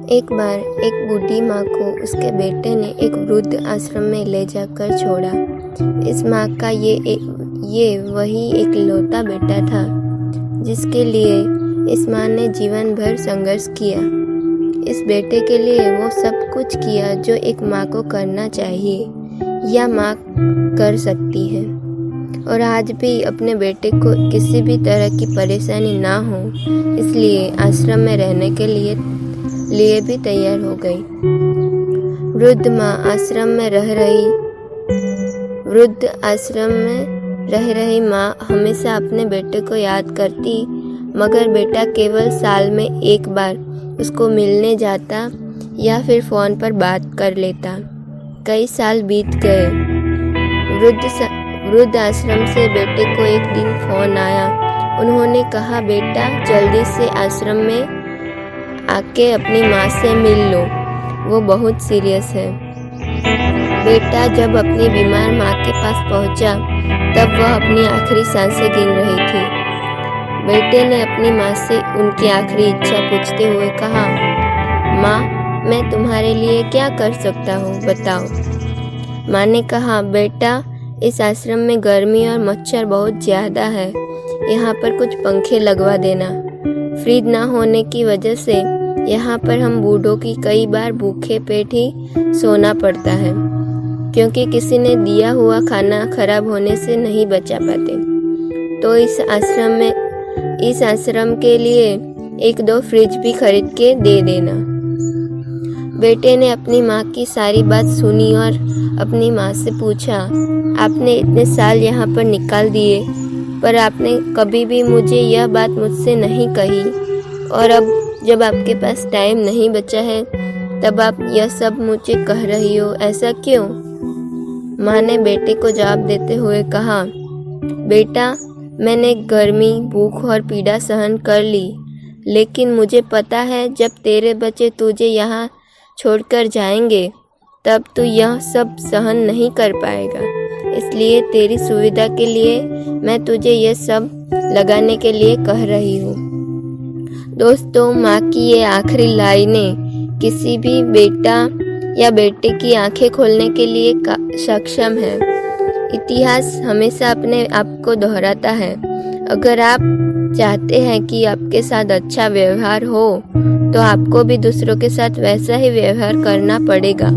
एक बार एक बूढ़ी माँ को उसके बेटे ने एक वृद्ध आश्रम में ले जाकर छोड़ा। इस माँ का ये वही एक लौता बेटा था जिसके लिए इस माँ ने जीवन भर संघर्ष किया। इस बेटे के लिए वो सब कुछ किया जो एक माँ को करना चाहिए या माँ कर सकती है, और आज भी अपने बेटे को किसी भी तरह की परेशानी ना हो इसलिए आश्रम में रहने के लिए भी तैयार हो गई। वृद्ध आश्रम में रह रही माँ हमेशा अपने बेटे को याद करती, मगर बेटा केवल साल में एक बार उसको मिलने जाता या फिर फ़ोन पर बात कर लेता। कई साल बीत गए। वृद्ध आश्रम से बेटे को एक दिन फ़ोन आया। उन्होंने कहा, बेटा जल्दी से आश्रम में आके अपनी माँ से मिल लो, वो बहुत सीरियस है। बेटा जब अपनी बीमार माँ के पास पहुँचा तब वह अपनी आखिरी सांसें गिन रही थी। बेटे ने अपनी माँ से उनकी आखिरी इच्छा पूछते हुए कहा, माँ मैं तुम्हारे लिए क्या कर सकता हूँ, बताओ। माँ ने कहा, बेटा इस आश्रम में गर्मी और मच्छर बहुत ज़्यादा है, यहाँ पर कुछ पंखे लगवा देना। फ्रिज ना होने की वजह से यहाँ पर हम बूढ़ों की कई बार भूखे पेट ही सोना पड़ता है, क्योंकि किसी ने दिया हुआ खाना खराब होने से नहीं बचा पाते। तो इस आश्रम के लिए 1-2 फ्रिज भी खरीद के दे देना। बेटे ने अपनी माँ की सारी बात सुनी और अपनी माँ से पूछा, आपने इतने साल यहाँ पर निकाल दिए पर आपने कभी भी मुझे यह बात मुझसे नहीं कही, और अब जब आपके पास टाइम नहीं बचा है तब आप यह सब मुझे कह रही हो, ऐसा क्यों? माँ ने बेटे को जवाब देते हुए कहा, बेटा मैंने गर्मी, भूख और पीड़ा सहन कर ली, लेकिन मुझे पता है जब तेरे बच्चे तुझे यहाँ छोड़कर जाएंगे तब तू यह सब सहन नहीं कर पाएगा। इसलिए तेरी सुविधा के लिए मैं तुझे यह सब लगाने के लिए कह रही हूँ। दोस्तों, माँ की ये आखिरी लाइनें किसी भी बेटा या बेटे की आंखें खोलने के लिए सक्षम है। इतिहास हमेशा अपने आप को दोहराता है। अगर आप चाहते हैं कि आपके साथ अच्छा व्यवहार हो तो आपको भी दूसरों के साथ वैसा ही व्यवहार करना पड़ेगा।